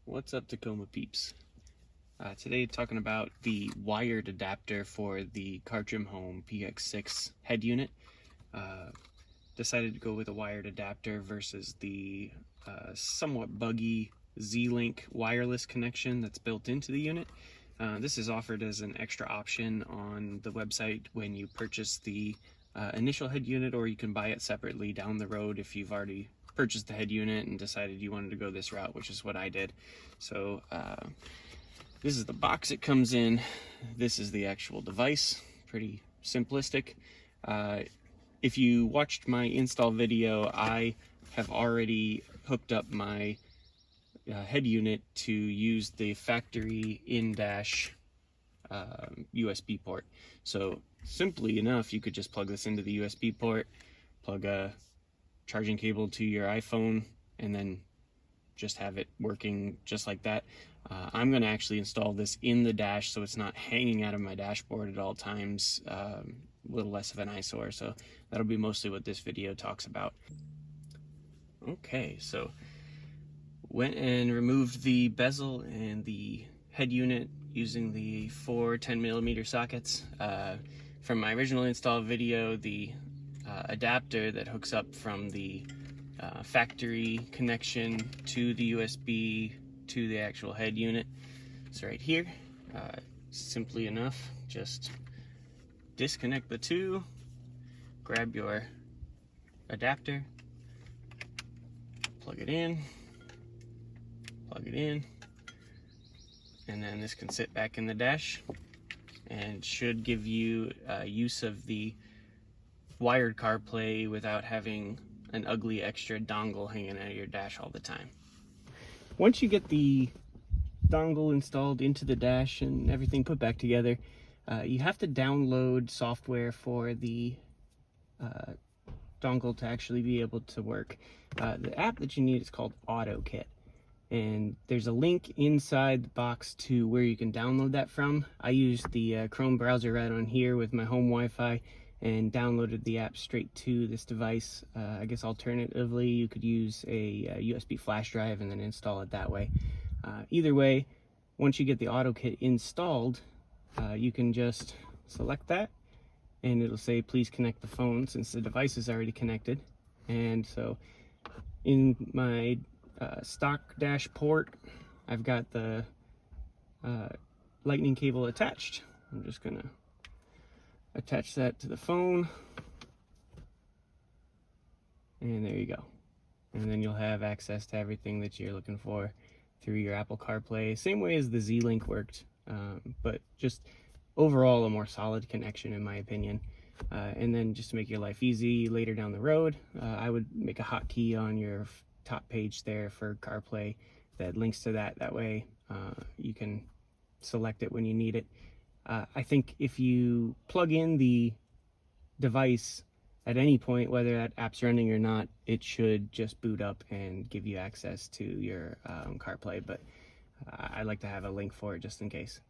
What's up, Tacoma peeps? Today talking about the wired adapter for the Carplay Dongle PX6 head unit. Decided to go with a wired adapter versus the somewhat buggy Z-Link wireless connection that's built into the unit. This is offered as an extra option on the website when you purchase the initial head unit, or you can buy it separately down the road if you've already purchased the head unit and decided you wanted to go this route, which is what I did. So this is the box it comes in. This is the actual device. Pretty simplistic. If you watched my install video, I have already hooked up my head unit to use the factory in-dash USB port. So simply enough, you could just plug this into the USB port, plug a charging cable to your iPhone, and then just have it working just like that. I'm going to actually install this in the dash so it's not hanging out of my dashboard at all times, a little less of an eyesore. So that'll be mostly what this video talks about. Okay, so went and removed the bezel and the head unit using the 4 10mm sockets. From my original install video, the adapter that hooks up from the factory connection to the USB to the actual head unit is right here. Simply enough, just disconnect the two, grab your adapter, plug it in, and then this can sit back in the dash and should give you use of the wired CarPlay without having an ugly extra dongle hanging out of your dash all the time. Once you get the dongle installed into the dash and everything put back together, you have to download software for the dongle to actually be able to work. The app that you need is called AutoKit, and there's a link inside the box to where you can download that from. I used the Chrome browser right on here with my home Wi-Fi and downloaded the app straight to this device. I guess alternatively you could use a USB flash drive and then install it that way. Either way, once you get the AutoKit installed, you can just select that and it'll say please connect the phone, since the device is already connected. And so in my stock dash port, I've got the lightning cable attached. I'm just gonna attach that to the phone, and there you go. And then you'll have access to everything that you're looking for through your Apple CarPlay, same way as the Z-Link worked, but just overall a more solid connection in my opinion. And then just to make your life easy later down the road, I would make a hotkey on your top page there for CarPlay that links to that. That way you can select it when you need it. I think if you plug in the device at any point, whether that app's running or not, it should just boot up and give you access to your CarPlay, but I like to have a link for it just in case.